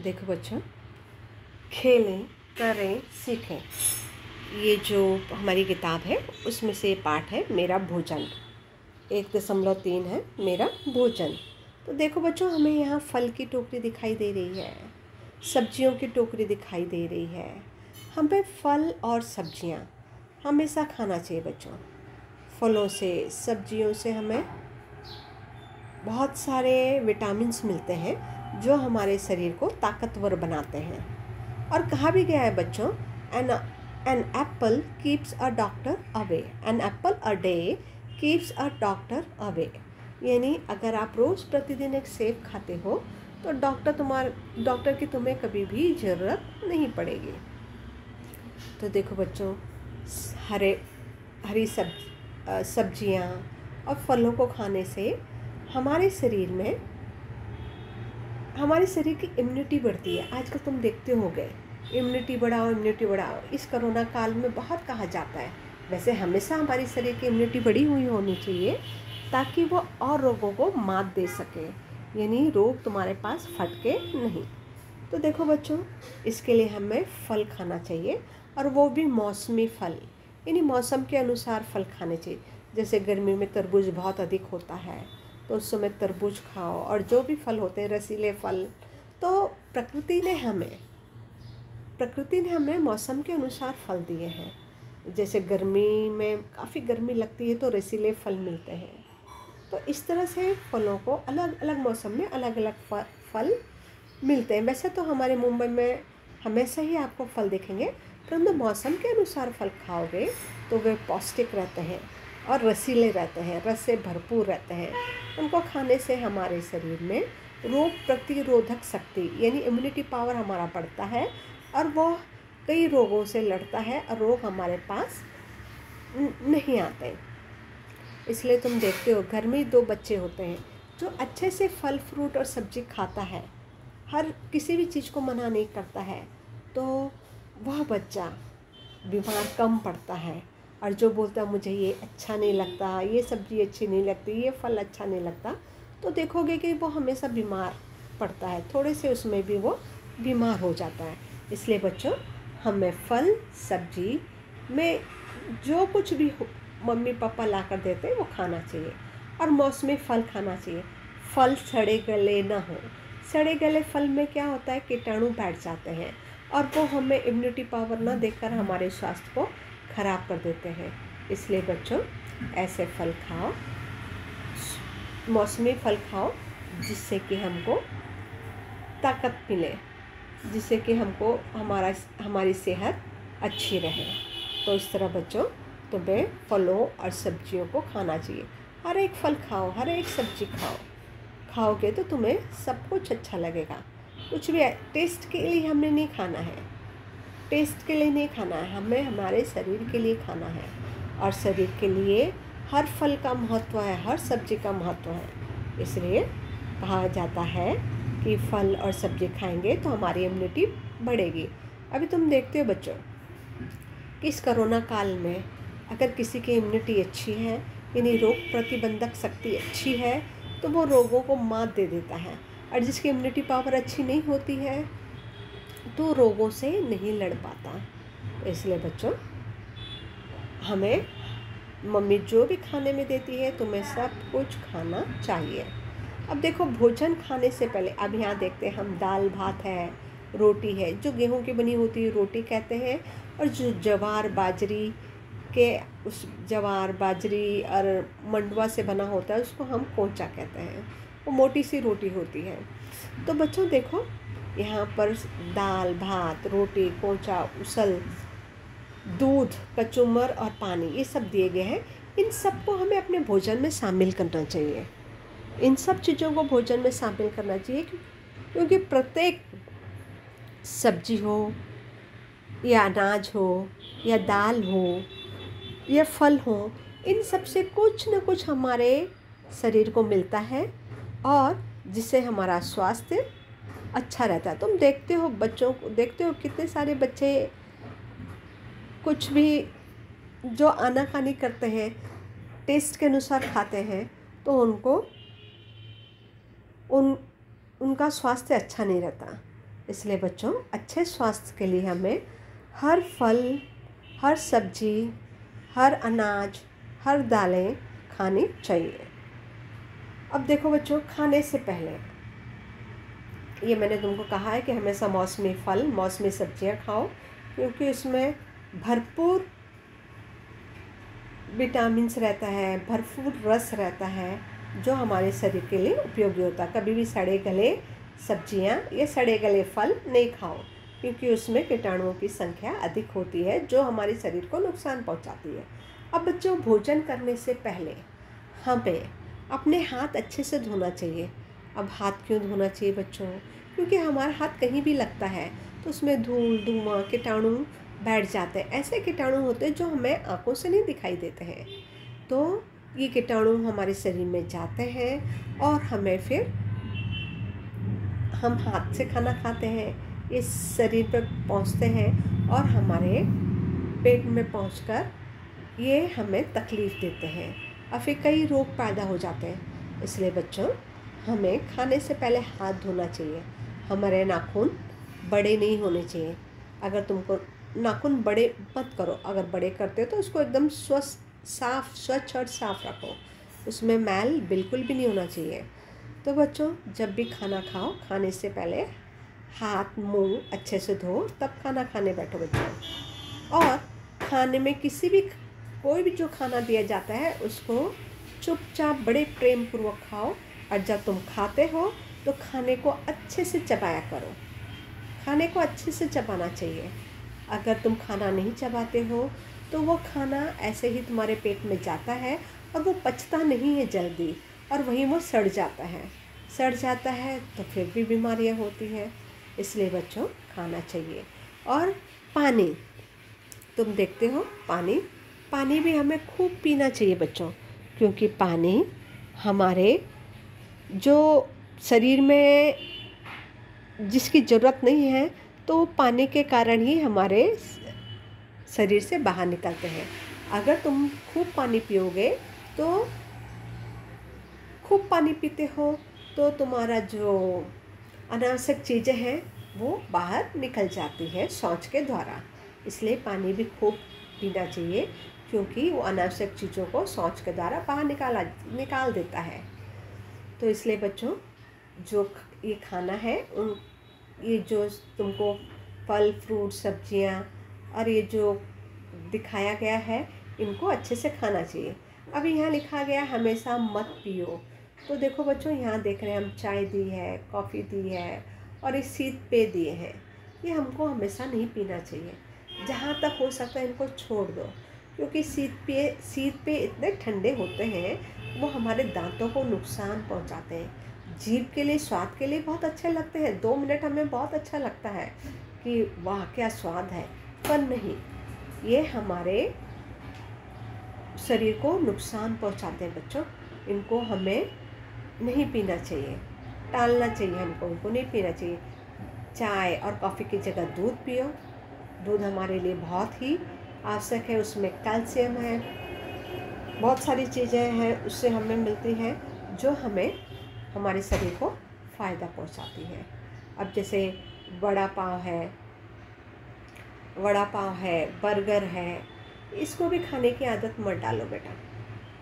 देखो बच्चों, खेलें, करें, सीखें, ये जो हमारी किताब है उसमें से पाठ है मेरा भोजन। 1.3 है मेरा भोजन। तो देखो बच्चों, हमें यहाँ फल की टोकरी दिखाई दे रही है, सब्जियों की टोकरी दिखाई दे रही है। हमें फल और सब्जियाँ हमेशा खाना चाहिए बच्चों। फलों से, सब्जियों से हमें बहुत सारे विटामिन्स मिलते हैं जो हमारे शरीर को ताकतवर बनाते हैं। और कहा भी गया है बच्चों, an apple keeps a doctor away, an apple a day keeps a doctor away. यानी अगर आप रोज़ प्रतिदिन एक सेब खाते हो तो डॉक्टर की तुम्हें कभी भी ज़रूरत नहीं पड़ेगी। तो देखो बच्चों, हरी सब्जियाँ और फलों को खाने से हमारे शरीर की इम्यूनिटी बढ़ती है। आजकल तुम देखते होगे, इम्यूनिटी बढ़ाओ। इस कोरोना काल में बहुत कहा जाता है। वैसे हमेशा हमारे शरीर की इम्यूनिटी बढ़ी हुई होनी चाहिए ताकि वो और रोगों को मात दे सके, यानी रोग तुम्हारे पास फटके नहीं। तो देखो बच्चों, इसके लिए हमें फल खाना चाहिए, और वो भी मौसमी फल, यानी मौसम के अनुसार फल खाने चाहिए। जैसे गर्मी में तरबूज बहुत अधिक होता है तो उस समय तरबूज खाओ, और जो भी फल होते हैं रसीले फल। तो प्रकृति ने हमें मौसम के अनुसार फल दिए हैं। जैसे गर्मी में काफ़ी गर्मी लगती है तो रसीले फल मिलते हैं। तो इस तरह से फलों को अलग अलग मौसम में अलग अलग फल मिलते हैं। वैसे तो हमारे मुंबई में हमेशा ही आपको फल दिखेंगे, परंतु मौसम के अनुसार फल खाओगे तो वे पौष्टिक रहते हैं और रसीले रहते हैं, रस से भरपूर रहते हैं। उनको खाने से हमारे शरीर में रोग प्रतिरोधक शक्ति, यानी इम्यूनिटी पावर हमारा बढ़ता है, और वो कई रोगों से लड़ता है और रोग हमारे पास नहीं आते। इसलिए तुम देखते हो, घर में 2 बच्चे होते हैं जो अच्छे से फल फ्रूट और सब्जी खाता है, हर किसी भी चीज़ को मना नहीं करता है, तो वह बच्चा बीमार कम पड़ता है। और जो बोलता है मुझे ये अच्छा नहीं लगता, ये सब्ज़ी अच्छी नहीं लगती, ये फल अच्छा नहीं लगता, तो देखोगे कि वो हमेशा बीमार पड़ता है, थोड़े से उसमें भी वो बीमार हो जाता है। इसलिए बच्चों, हमें फल सब्जी में जो कुछ भी मम्मी पापा ला कर देते हैं वो खाना चाहिए, और मौसमी फल खाना चाहिए। फल सड़े गले ना हो। सड़े गले फल में क्या होता है, कीटाणु बैठ जाते हैं और वो हमें इम्यूनिटी पावर ना देकर हमारे स्वास्थ्य को खराब कर देते हैं। इसलिए बच्चों, ऐसे फल खाओ, मौसमी फल खाओ, जिससे कि हमको ताकत मिले, जिससे कि हमको हमारी सेहत अच्छी रहे। तो इस तरह बच्चों, तुम्हें फलों और सब्जियों को खाना चाहिए। हर एक फल खाओ, हर एक सब्जी खाओगे तो तुम्हें सब कुछ अच्छा लगेगा। कुछ भी टेस्ट के लिए हमने नहीं खाना है, टेस्ट के लिए नहीं खाना है, हमें हमारे शरीर के लिए खाना है। और शरीर के लिए हर फल का महत्व है, हर सब्जी का महत्व है। इसलिए कहा जाता है कि फल और सब्जी खाएंगे तो हमारी इम्यूनिटी बढ़ेगी। अभी तुम देखते हो बच्चों कि इस कोरोना काल में अगर किसी की इम्यूनिटी अच्छी है, यानी रोग प्रतिबंधक शक्ति अच्छी है, तो वो रोगों को मात दे देता है। और जिसकी इम्यूनिटी पावर अच्छी नहीं होती है तो रोगों से नहीं लड़ पाता। इसलिए बच्चों, हमें मम्मी जो भी खाने में देती है तुम्हें सब कुछ खाना चाहिए। अब देखो, भोजन खाने से पहले, अब यहाँ देखते हैं हम, दाल भात है, रोटी है, जो गेहूं की बनी होती है रोटी कहते हैं, और जो ज्वार बाजरी और मंडुआ से बना होता है उसको हम कोंचा कहते हैं। वो मोटी सी रोटी होती है। तो बच्चों देखो, यहाँ पर दाल भात रोटी कोंचा उसल दूध कचूमर और पानी, ये सब दिए गए हैं। इन सब को हमें अपने भोजन में शामिल करना चाहिए। इन सब चीज़ों को भोजन में शामिल करना चाहिए, क्योंकि प्रत्येक सब्जी हो या अनाज हो या दाल हो या फल हो, इन सब से कुछ न कुछ हमारे शरीर को मिलता है, और जिससे हमारा स्वास्थ्य अच्छा रहता है। तुम देखते हो बच्चों को, देखते हो कितने सारे बच्चे कुछ भी जो आनाकानी करते हैं, टेस्ट के अनुसार खाते हैं, तो उनका स्वास्थ्य अच्छा नहीं रहता। इसलिए बच्चों अच्छे स्वास्थ्य के लिए हमें हर फल, हर सब्जी, हर अनाज, हर दालें खानी चाहिए। अब देखो बच्चों, खाने से पहले ये मैंने तुमको कहा है कि हमेशा मौसमी फल, मौसमी सब्जियां खाओ, क्योंकि उसमें भरपूर विटामिन्स रहता है, भरपूर रस रहता है, जो हमारे शरीर के लिए उपयोगी होता है। कभी भी सड़े गले सब्जियां या सड़े गले फल नहीं खाओ, क्योंकि उसमें कीटाणुओं की संख्या अधिक होती है, जो हमारे शरीर को नुकसान पहुंचाती है। अब बच्चों, भोजन करने से पहले हमें अपने हाथ अच्छे से धोना चाहिए। अब हाथ क्यों धोना चाहिए बच्चों? क्योंकि हमारा हाथ कहीं भी लगता है तो उसमें धूल, धुआं, कीटाणु बैठ जाते हैं। ऐसे कीटाणु होते हैं जो हमें आंखों से नहीं दिखाई देते हैं। तो ये कीटाणु हमारे शरीर में जाते हैं और हमें फिर हम हाथ से खाना खाते हैं, ये शरीर पर पहुंचते हैं और हमारे पेट में पहुंचकर ये हमें तकलीफ़ देते हैं और फिर कई रोग पैदा हो जाते हैं। इसलिए बच्चों, हमें खाने से पहले हाथ धोना चाहिए। हमारे नाखून बड़े नहीं होने चाहिए। अगर तुमको नाखून बड़े मत करो, अगर बड़े करते हो तो उसको एकदम स्वच्छ और साफ रखो, उसमें मैल बिल्कुल भी नहीं होना चाहिए। तो बच्चों, जब भी खाना खाओ, खाने से पहले हाथ मुंह अच्छे से धो, तब खाना खाने बैठो बच्चों। और खाने में कोई भी जो खाना दिया जाता है उसको चुपचाप बड़े प्रेम पूर्वक खाओ, और जब तुम खाते हो तो खाने को अच्छे से चबाया करो। खाने को अच्छे से चबाना चाहिए। अगर तुम खाना नहीं चबाते हो तो वो खाना ऐसे ही तुम्हारे पेट में जाता है और वो पचता नहीं है जल्दी, और वहीं वो सड़ जाता है तो फिर भी बीमारियां होती हैं। इसलिए बच्चों, खाना चाहिए। और पानी, तुम देखते हो पानी भी हमें खूब पीना चाहिए बच्चों, क्योंकि पानी हमारे जो शरीर में जिसकी ज़रूरत नहीं है, तो पानी के कारण ही हमारे शरीर से बाहर निकलते हैं। अगर तुम खूब पानी पियोगे तो खूब पानी पीते हो तो तुम्हारा जो अनावश्यक चीज़ें हैं वो बाहर निकल जाती है शौच के द्वारा। इसलिए पानी भी खूब पीना चाहिए, क्योंकि वो अनावश्यक चीज़ों को शौच के द्वारा बाहर निकाल देता है। तो इसलिए बच्चों, जो ये खाना है, ये जो तुमको फल, फ्रूट, सब्जियां और ये जो दिखाया गया है, इनको अच्छे से खाना चाहिए। अभी यहाँ लिखा गया हमेशा मत पियो, तो देखो बच्चों, यहाँ देख रहे हैं हम, चाय दी है, कॉफ़ी दी है और इस शीत पेय दिए हैं। ये हमको हमेशा नहीं पीना चाहिए। जहाँ तक हो सकता है इनको छोड़ दो, क्योंकि शीत पेय इतने ठंडे होते हैं, वो हमारे दांतों को नुकसान पहुँचाते हैं। जीभ के लिए, स्वाद के लिए बहुत अच्छे लगते हैं, 2 मिनट हमें बहुत अच्छा लगता है कि वाह क्या स्वाद है, पर नहीं, ये हमारे शरीर को नुकसान पहुंचाते हैं बच्चों। इनको हमें नहीं पीना चाहिए, टालना चाहिए, हमको इनको नहीं पीना चाहिए। चाय और कॉफ़ी की जगह दूध पियो। दूध हमारे लिए बहुत ही आवश्यक है, उसमें कैल्शियम है, बहुत सारी चीज़ें हैं उससे हमें मिलती हैं, जो हमें हमारे शरीर को फ़ायदा पहुंचाती है। अब जैसे वड़ा पाव है, बर्गर है, इसको भी खाने की आदत मत डालो बेटा।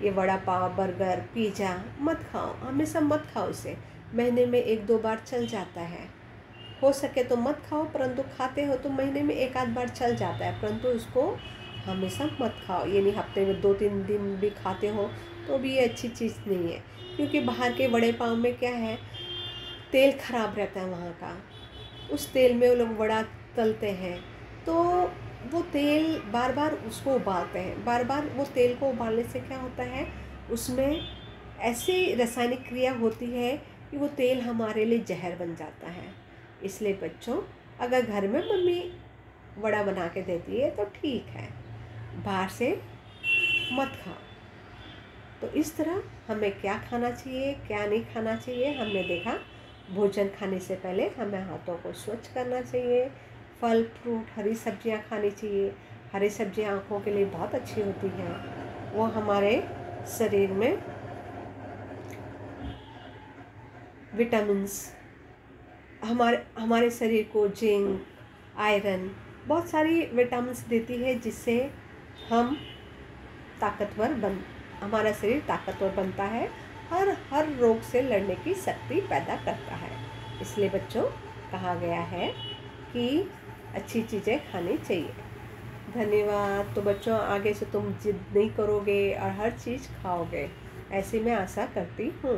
ये वड़ा पाव, बर्गर, पिज़्ज़ा मत खाओ, हमेशा मत खाओ इसे। महीने में 1-2 बार चल जाता है, हो सके तो मत खाओ, परंतु खाते हो तो महीने में 1-आध बार चल जाता है, परंतु इसको हमेशा मत खाओ। ये नहीं हफ्ते में 2-3 दिन भी खाते हो तो भी ये अच्छी चीज़ नहीं है, क्योंकि बाहर के वड़े पाव में क्या है, तेल खराब रहता है वहाँ का। उस तेल में वो लोग वड़ा तलते हैं, तो वो तेल बार बार उसको उबालते हैं। बार बार वो तेल को उबालने से क्या होता है, उसमें ऐसी रासायनिक क्रिया होती है कि वो तेल हमारे लिए जहर बन जाता है। इसलिए बच्चों, अगर घर में मम्मी वड़ा बना के देती है तो ठीक है, बाहर से मत खाओ। तो इस तरह हमें क्या खाना चाहिए, क्या नहीं खाना चाहिए, हमने देखा। भोजन खाने से पहले हमें हाथों को स्वच्छ करना चाहिए। फल, फ्रूट, हरी सब्जियां खानी चाहिए। हरी सब्जियां आँखों के लिए बहुत अच्छी होती हैं, वो हमारे शरीर में विटामिन्स हमारे हमारे शरीर को जिंक, आयरन, बहुत सारी विटामिन्स देती है, जिससे हम ताकतवर बन हमारा शरीर ताकतवर बनता है, हर रोग से लड़ने की शक्ति पैदा करता है। इसलिए बच्चों, कहा गया है कि अच्छी चीज़ें खानी चाहिए। धन्यवाद। तो बच्चों, आगे से तुम जिद नहीं करोगे और हर चीज़ खाओगे, ऐसी मैं आशा करती हूँ।